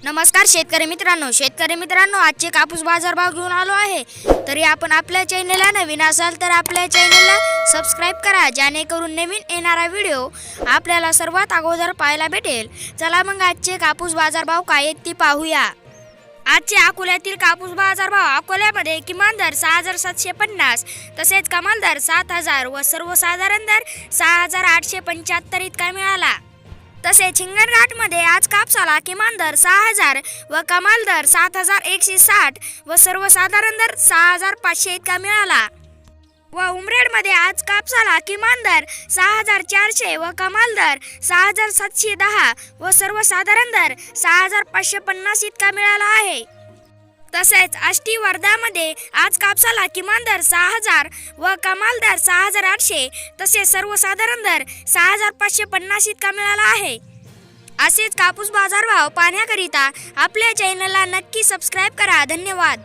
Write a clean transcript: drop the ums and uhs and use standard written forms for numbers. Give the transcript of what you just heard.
नमस्कार शेतकरी मित्रांनो आजचे कापूस बाजारभाव घेऊन आलो आहे। तरी आपण आपल्या चॅनलला नवीन असाल तर आपल्या चॅनलला सबस्क्राइब करा, जेणेकरून नवीन येणारा व्हिडिओ आपल्याला सर्वात अगोदर पाहायला भेटेल। चला मग आजचे कापूस बाजारभाव काय आहेत ते पाहूया। आजचे अकोल्यातील कापूस बाजारभाव अकोल्यामध्ये किमान दर 6750, तसेच कमाल दर 7000 व सर्वसाधारण दर 6875 इतका मिळाला। तसेच हिंगणघाटमध्ये आज कापसाला किमान दर 6000 व कमाल दर 7160 व सर्वसाधारण दर 6500 इतका मिळाला। व उमरेडमध्ये आज कापसाला किमान दर 6400 व कमाल दर 6710 व सर्वसाधारण दर 6550 इतका मिळाला आहे। तसेच आष्टी वर्धामध्ये आज कापसाला किमान दर 6000 व कमाल दर 6800 तसेच सर्वसाधारण दर 6550 इतका मिळाला आहे। असेच कापूस बाजारभाव पाहण्याकरिता आपल्या चॅनलला नक्की सबस्क्राइब करा। धन्यवाद।